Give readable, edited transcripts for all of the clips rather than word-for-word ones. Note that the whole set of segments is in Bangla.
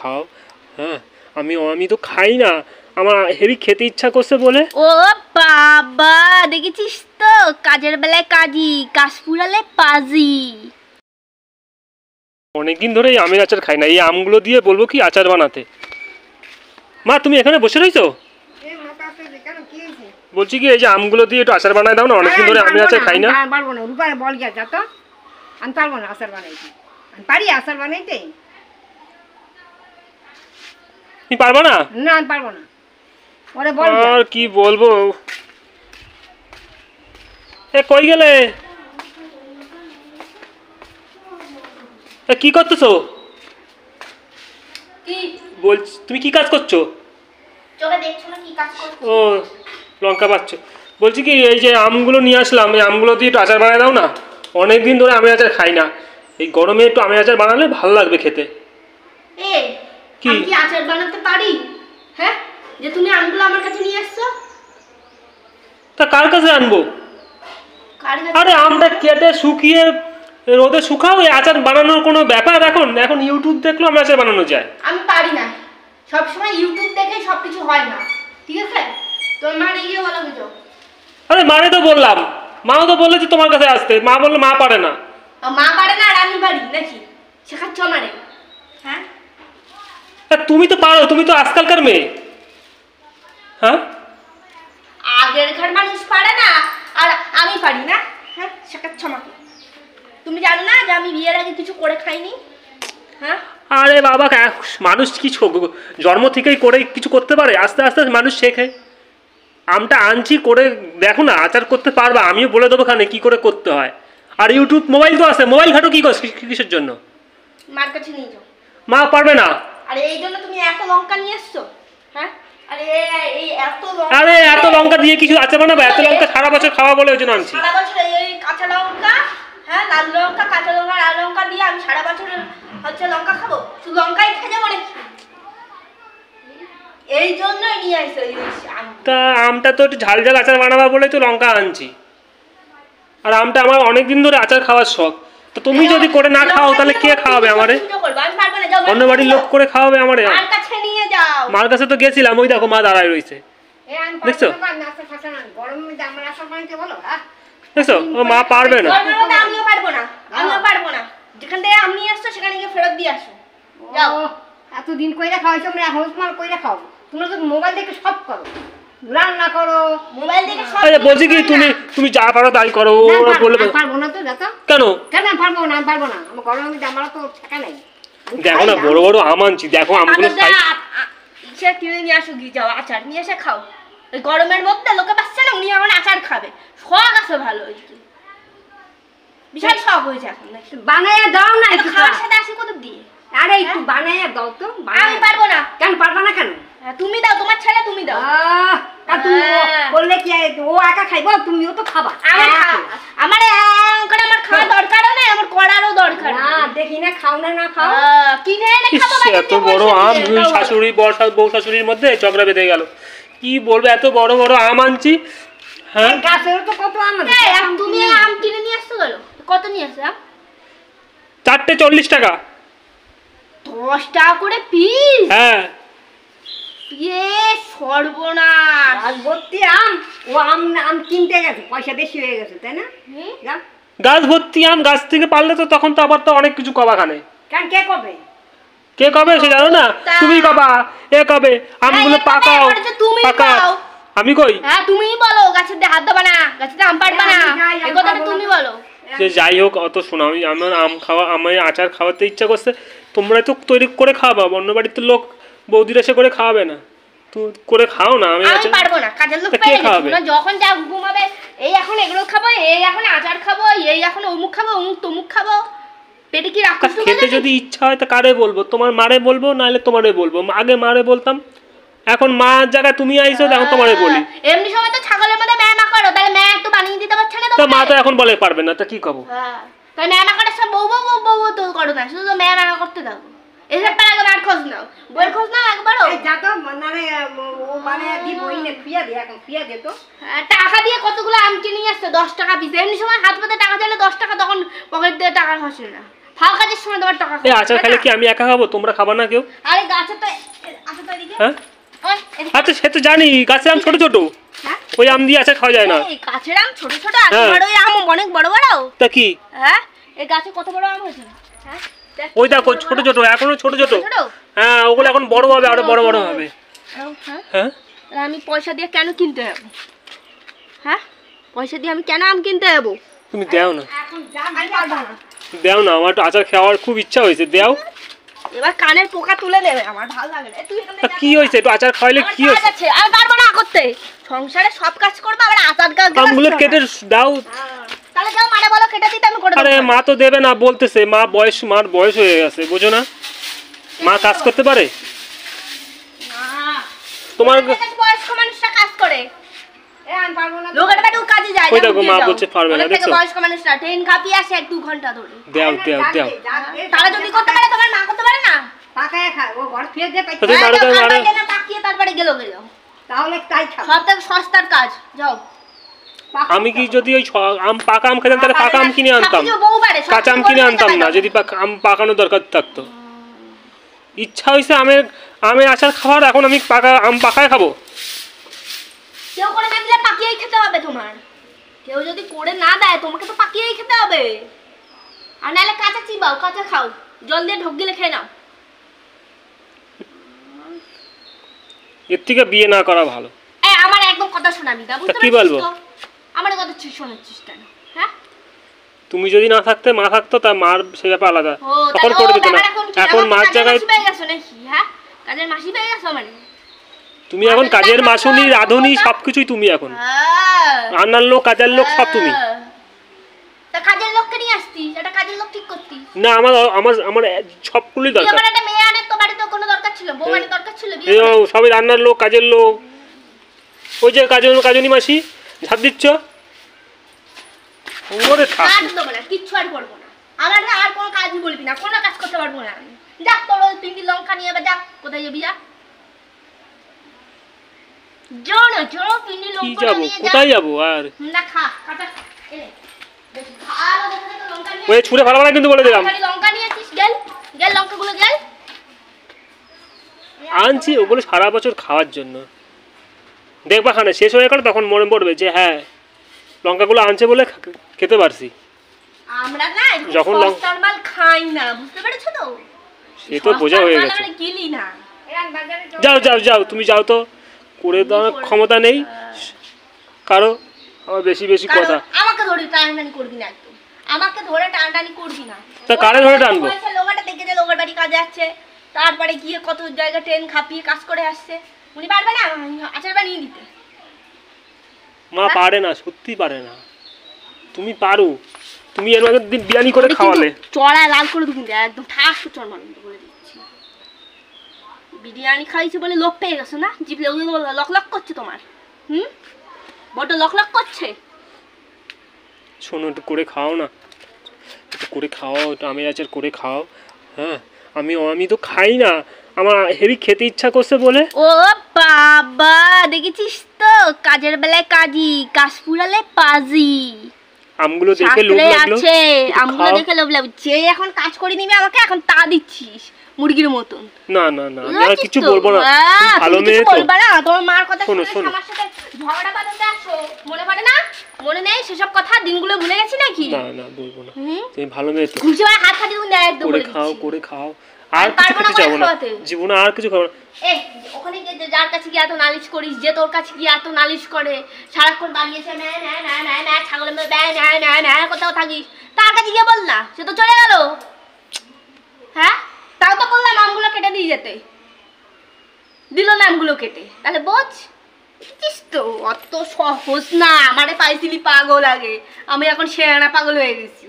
খাও। হ্যাঁ আমি তো খাই না, আমার হেভি খেতে ইচ্ছা করছে বলে। ও বাবা, দেখেছিস তো, কাজের বেলায় কাজী, কাজ পুরালে পাজি। অনেকদিন ধরে এই আমের আচার খাই না, এই আমগুলো দিয়ে বলবো কি আচার বানাতে। মা তুমি এখানে বসে রইছো? বলছি কি এই যে আমগুলো দিয়ে একটু আচার বানায় দাও না, অনেকদিন ধরে আমের আচার খাই না। পারবো না, রূপারে বল গিয়া যা তো, আমি পারবো না আচার বানাইতে। আমি পারি আচার বানাইতে? তুমি পারবা না? না আমি পারবো না, ওরে বল। আর কি বলবো, এ কই গেলে? কি করতেছো? কি বলছি তুমি কি কাজ করছো? চোখে দেখছো না কি কাজ করছো? ও লঙ্কা পাচ্ছো। বলছি কি এই যে আমগুলো নিয়ে আসলাম, এই আমগুলো দিয়ে একটু আচার বানায় দাও না, অনেকদিন ধরে আমের আচার খাই না, এই গরমে একটু আমের আচার বানালে ভালো লাগবে খেতে। এ কি আমি কি আচার বানাতে পারি? হ্যাঁ, যে তুমি আমগুলো আমার কাছে নিয়ে আসছো? তা কার কাছে আনবো? আরে আমটা কেটে শুকিয়ে রোদে শুকাও, এই আচার বানানোর কোনো ব্যাপার? এখন ইউটিউব দেখলেও আমের আচার বানানো যায়। আমি পারি না, সবসময় ইউটিউব দেখে সবকিছু হয় না, ঠিক আছে? তোমার মা গিয়ে বলো কিছু। আরে মারে তো বললাম, মাও তো বললে যে তোমার কাছে আসতে, মা বললো মা পারে না। মা পারে না আর আমি পারি নাকি? শেখাচ্ছ আমারে? হ্যাঁ তুমি তো পারো, তুমি তো আজকালকার মেয়ে। হ্যাঁ আগেরকার মানুষ পারে না আর আমি পারি না? হ্যাঁ, শেখাচ্ছ আমাকে? তুমি জানো না যে আমি বিয়ের আগে কিছু করে খাইনি? হ্যাঁ আরে বাবা, মানুষ কি জন্ম থেকেই করে কিছু করতে পারে? আস্তে আস্তে মানুষ শেখে। আমটা আনছি, করে দেখো না, আচার করতে পারবা, আমিও বলে দেবো খানে কি করে করতে হয়। আর ইউটিউব, মোবাইল তো আছে, মোবাইল ঘাটো কি কিসের জন্য? মার কাছে নিয়ে যাও। মা পারবে না। আরে এই জন্য তুমি এত লঙ্কা নিয়ে এসছো? হ্যাঁ, আরে এই এত লঙ্কা, আরে এত লঙ্কা দিয়ে কিছু আচার বানাবো? এত লঙ্কা সারা বছর খাওয়া বলে ওই জন্য আনছি। সারা বছর এই কাঁচা লঙ্কা, হ্যাঁ লাল লঙ্কা, কাঁচা লঙ্কা, লাল লঙ্কা দিয়ে আমি সারা বছর হচ্ছে লঙ্কা খাবো? শুধু লঙ্কাই খেয়ে যাবো নাকি? এই জন্যই নিয়ে আসছো। তা আমটা তো একটু ঝাল ঝাল আচার বানাবা বলে তো লঙ্কা আনছি, আর আমটা আমার অনেকদিন ধরে আচার খাওয়ার শখ। তো তুমি যদি করে না খাও তাহলে কে খাওয়াবে আমারে? অন্য বাড়ির লোক করে খাওয়াবে আমারে? মার কাছে নিয়ে যাও। মার কাছে তো গেছিলাম, ওই দেখো মা দাঁড়ায় রয়েছে, দেখছো? দেখছো ও মা পারবে না। আমিও পারবো না, আমিও পারবো না। যেখান থেকে আম নিয়ে আসছো সেখানে গিয়ে ফেরত দিয়ে আসো। যাও। এতদিন কইরা খাওয়াইছো, আমরা এখন তোমার কইরা খাও। তোমরা তো মোবাইল দেখে সব করো, রান্না করো, মোবাইল দেখে সব। আরে বলছি কি তুমি যা পারো তাই করো, ওরা বলে পারবো না তো। দেখো কেন কেন পারবো না? আমি পারবো না, আমার গরমের মধ্যে আমার তো ঠেকা নাই। দেখো না, বড় বড় আম আনছি, দেখো আমগুলো খাই। ইচ্ছা কিনে নিয়ে আসো, গিয়ে যাও আচার নিয়ে এসে খাও। ওই গরমের মধ্যে লোকে পাচ্ছে না, উনি আমার আচার খাবে। শখ আছে ভালো, বিশাল শখ হয়েছে এখন। বানাইয়া দাও না একটু, খাওয়ার সাথে আসি কত দিয়ে। আরে একটু বানাইয়া দাও তো। আমি পারবো না। কেন পারবা না কেন? তুমি দাও, তোমার ছেলে তুমি দাও। তুমি বললে কি ও একা খাইবো? তুমিও তো খাবা। আমার খাওয়া দরকারও নাই, আমার করারও দরকার না। দেখি না খাও না, না খাও, কিনে এনে খাবো। এত বড় আম, দুই শাশুড়ি বউ শাশুড়ির মধ্যে ঝগড়া বেঁধে গেল। কি বলবো, এত বড় বড় আম আনছি। হ্যাঁ গাছেরও তো কত আম আছে। তুমি আম কিনে নিয়ে আসছো গেল, কত নিয়ে আসছো? চারটে 40 টাকা। 10 টাকা করে পিস? হ্যাঁ। সর্বনাশ, গাছ ভর্তি আম। ও আম কিনতে গেছে, পয়সা বেশি হয়ে গেছে, তাই না? গাছ ভর্তি আম, গাছ থেকে পারলে তো তখন তো আবার তো অনেক কিছু কবা খানে। কেন কে কবে? কে কবে সে জানো না? তুমি কবা, এ কবে আমগুলো পাকাও। পাকাও আমি কই? হ্যাঁ তুমিই বলো, গাছের দিয়ে হাত দেবা না, গাছের দিয়ে আম পাড়বা না, এই কথাটা তুমি বলো। যে যাই হোক অত শোনা, আমার আম খাওয়া, আমার আচার খাওয়াতে ইচ্ছা করছে, তোমরা তো তৈরি করে খাওয়াবা, অন্য বাড়ির তো লোক বৌদিরা এসে করে খাওয়াবে না, তুমি করে খাও না। আমি পারবো না, কাজের লোক পেয়ে গেছি না, যখন যা ঘুমাবে, এই এখন এগুলো খাবো, এই এখন আচার খাবো, এই এখন অমুক খাবো, অমুক তমুক খাবো, পেটে কি রাখো? খেতে যদি ইচ্ছা হয় তা কারে বলবো? তোমার মারে বলবো, নাহলে তোমারে বলবো। আগে মারে বলতাম, এখন মার জায়গায় তুমি আইছো, এখন তোমারে বলি। এমনি সময় তো ছাগলের মধ্যে ম্যামা করো, তাহলে ম্যা একটু বানিয়ে দিতে পারছে না? তো মা তো এখন বলে পারবে না, তা কি করবো? তাই ম্যামা করার সব বউ বউ বউ তো করো না, শুধু ম্যামা করতে থাকো। এসব পার আগে মার খোঁজ নাও, বইয়ের খোঁজ নাও একবারও। যা তো মানে ও মানে দিবই না, ফিয়া দে, এখন ফিয়া দে তো। টাকা দিয়ে কতগুলো আম কিনে নিয়ে আসছে, 10 টাকা পিস। এমনি সময় হাত পাতে টাকা চাইলে 10 টাকা, তখন পকেট দিয়ে টাকা খসে না। ফাও কাজের সময় তোমার টাকা এই আচার খেলে কি আমি একা খাবো, তোমরা খাবা না কেউ? আরে গাছে তো আচ্ছা তো এদিকে হ্যাঁ ওই এদিকে। আচ্ছা সে তো জানি, গাছের আম ছোট ছোট, হ্যাঁ ওই আম দিয়ে আচার খাওয়া যায় না। এই গাছের আম ছোট ছোট আর তোমার ওই আম অনেক বড় বড়। তা কি হ্যাঁ এই গাছে কত বড় আম হয়েছে হ্যাঁ দেখ, ওই দেখো ছোট ছোট, এখনো ছোট ছোট। ছোট? হ্যাঁ ওগুলো এখন বড় হবে, আরো বড় বড় হবে। হ্যাঁ হ্যাঁ তাহলে আমি পয়সা দিয়ে কেন কিনতে যাবো? হ্যাঁ পয়সা দিয়ে আমি কেন আম কিনতে যাবো? তুমি দাও না, এখন যা আমি পারবো না। দাও না, আমার একটু আচার খাওয়ার খুব ইচ্ছা হয়েছে, দাও। এবার কানের পোকা তুলে নেবে, আমার ভালো লাগে না। তুই এখান তা থেকে কি হয়েছে, একটু আচার খাওয়াইলে আমার কি কাজ হয়েছে? আছে, আমি পারবো না করতে। সংসারে সব কাজ করবো আবার আচার কাজ আমগুলো কেটে দাও। তাহলে যাও মারে বলো কেটে দিতে, আমি করে আরে দেবো। মা তো দেবে না বলতেছে, মার বয়স হয়ে গেছে, বোঝো না? মা কাজ করতে পারে? না, তোমার ওদের কাছে বয়স্ক মানুষরা কাজ করে। আমি পারবো না। লোকের বাড়ি ও কাজে যায়। ওই যাও, দেখো, দিয়ে মা যাও। বলছে পারবে না, ওদের থেকে দেখছো? বয়স্ক মানুষরা ট্রেন কাঁপিয়ে আসে 2 ঘন্টা ধরে। দাও দাও দাও। তারা যদি করতে পারে তোমার মা করতে পারে না? পাকায় খায়, ও ঘর ফিরে দিয়ে পাইছে। তো তুমি আরো দাও, আরো। পাকিয়ে তারপরে গেল। তাহলে তাই খাও। সব থেকে সস্তার কাজ, যাও। আমি কি যদি ওই পাকা আম খেতাম তাহলে পাকা আম কিনে আনতাম, সবকিছু বউ পারে, সবকিছু কাঁচা আম বউ কিনে পারে, আনতাম না যাও। যদি আম পাকানোর দরকার থাকতো। ইচ্ছা হয়েছে আমের আচার খাওয়ার, এখন আমি আম পাকায় খাবো। কেউ করে না দিলে পাকিয়েই খেতে হবে তোমার। কেউ যদি করে না দেয় তোমাকে তো পাকিয়েই খেতে হবে। আর নাহলে কাঁচা চিবাও, কাঁচা খাও, জল দিয়ে ঢোক গিলে খেয়ে নাও। এর থেকে বিয়ে না করা ভালো। এই আমার একদম কথা শোনাবি না, বুঝতে কি পারছিস বলবো? তো? আমার কথা শোনাচ্ছিস কেন? হ্যাঁ তুমি যদি না থাকতে, মা থাকতো, তা মার সে ব্যাপার আলাদা, ও তখন তাহলে করে ও দিত না। ব্যাপার এখন কি? এখন আমার মার কাজের জায়গায় মাসি পেয়ে গেছো নাকি? হ্যাঁ কাজের মাসি পেয়ে গেছো মানে? তুমি এখন কাজের মাসুনি, রাঁধুনি, সবকিছুই তুমি এখন। হ্যাঁ। রান্নার লোক, কাজের লোক, সব তুমি। তা কাজের লোককে নিয়ে আসতিস, একটা কাজের লোক ঠিক করতিস। না, আমার আমার আমার সবগুলোই তুই দরকার। আমার একটা মেয়ে আনে তো বাড়িতে কোনো দরকার ছিল, বউ আনে দরকার ছিল বিয়ে এই করে। সবই রান্নার লোক, কাজের লোক। ওই যে কাজনী মাসি ঝাঁপ দিচ্ছ, ওরে থাক। কাজ দেবো না, কিচ্ছু আর করবো না। আমার না আর কোনো কাজই বলবি না, কোনো কাজ করতে পারবো না আমি। যা তোর ওই 3টি লঙ্কা নিয়ে যা, কোথায় যাবি যা। জোনো 3টি কি লঙ্কা যাবো, নিয়ে যা। কোথায় যাবো আর? না খা, কাটা এনে। বেশ ভালো দেখে দেখে লঙ্কা নিয়ে। ওই ছুঁড়ে ভালো কিন্তু বলে দিলাম। খালি লঙ্কা নিয়েছিস, গেল লঙ্কাগুলো গেল। আনছি ওগুলো সারা বছর খাওয়ার জন্য, দেখবা খানে শেষ হয়ে গেল তখন মনে পড়বে যে হ্যাঁ লঙ্কাগুলো আনছে বলে খেতে পারছি। আমরা না যখন সস্তার মাল খাই না, বুঝতে পেরেছো তো? সে তো বোঝা হয়ে গেছে। আমরা গিলি না। যাও যাও যাও, তুমি যাও তো, করে দেওয়ার ক্ষমতা নেই কারো, আমার বেশি বেশি কারণ কথা। আমাকে ধরে টানাটানি করবি না একদম, আমাকে ধরে টানাটানি করবি না। তা কারে ধরে টানবো? লোকটা দেখে যে লোকের বাড়ি কাজে যাচ্ছে, তারপরে গিয়ে কত জায়গা ট্রেন খাপিয়ে কাজ করে আসছে, উনি পারবে না আচার বানিয়ে দিতে? মা পারে না, সত্যি পারে না। তুমি পারো, তুমি এর আগের দিন বিরিয়ানি করে খাওয়ালে। চড়ায় লাল করে দিবি একদম, ঠাস চড় মারুন করে দিচ্ছি। বিরিয়ানি খাইছে বলে লোক পেয়ে গেছো না, জিভ লক লক করছে তোমার। বড্ড লক লক করছে। শোনো, একটু করে খাও না, একটু করে খাও, একটু আমের আচার করে খাও। হ্যাঁ আমি তো খাই না, আমার হেভি খেতে ইচ্ছা করছে বলে। ও বাবা, দেখেছিস তো, কাজের বেলায় কাজী, কাজ পুরালে পাজি। আমগুলো দেখে লোভ শাস্ত্রে লাগলো, আছে, একটু আমগুলো খাও। দেখে লোভ লাগবে। যে এখন কাজ করে নিবি আমাকে, এখন তা দিচ্ছিস মুরগির মতন। না না না, আমি আর বুঝেছিস কিছু তো? বলবো না, তুমি ভালো তুমি মেয়ে কিছু তো। বলবা না, তোমার মার কথা শোনো, শুনে শোনো। আমার সাথে ঝগড়া বাঁধাতে আসো, মনে পড়ে না? মনে নেই সেসব কথা, দিনগুলো ভুলে গেছি নাকি? না না, বলবো না, তুমি ভালো মেয়ে তো। ঘুষি মারা হাত খাটি তুমি একদম করে বলে খাও, দিচ্ছি। করে খাও, আর কিছু পারবো না খেতে চাবো না খাওয়াতে। জীবনে, আর কিছু খাবো না। এই ওখানে গিয়ে যার কাছে গিয়ে এত নালিশ করিস, যে তোর কাছে গিয়ে এত নালিশ করে, সারাক্ষণ বানিয়েছে ম্যা ম্যা ম্যা ম্যা ম্যা, ছাগলের মধ্যে ম্যা ম্যা ম্যা ম্যা, কোথাও থাকিস, তার কাছে গিয়ে বল না, সে তো চলে গেল। হ্যাঁ তাও তো বললাম আমগুলো কেটে দিয়ে যেতে, দিল না আমগুলো কেটে, তাহলে বোঝ। বুঝছিস তো, অত সহজ না। আমারে পাইছিলি পাগল আগে, আমি এখন শেয়ানা পাগল হয়ে গেছি।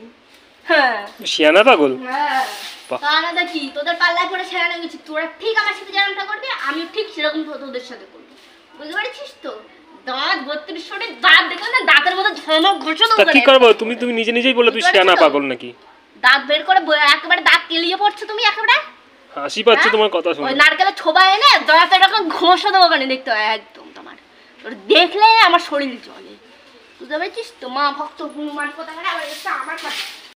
হ্যাঁ শিয়ানা পাগল। হ্যাঁ বাহ। তাহলে দেখি তোদের পাল্লায় পরে ছেড়ে গেছি, তোরা ঠিক আমার সাথে যেরকমটা করবি, আমিও ঠিক সেরকম তোদের সাথে করবো, বুঝতে পারছিস তো? দাঁত 32 দাঁত দেখো না, দাঁতের মতো ঝমক ঘষে তা কি করবো, তুমি নিজে নিজেই বললে তুই শিয়ানা পাগল নাকি? দাঁত বের করে একেবারে দাঁত কেলিয়ে পড়ছো তুমি একেবারে। হাসি পাচ্ছে তোমার কথা ওই শুনে। নারকেলের ছোবা এনে দাঁত এরকম ঘষে দেবো ওখানে, দেখতে হয় একদম তোমার, তোর দেখলে আমার শরীর চলে, বুঝতে পারছিস তো? মা ভক্ত হনুমান কোথাকার আবার এসে আমার কথা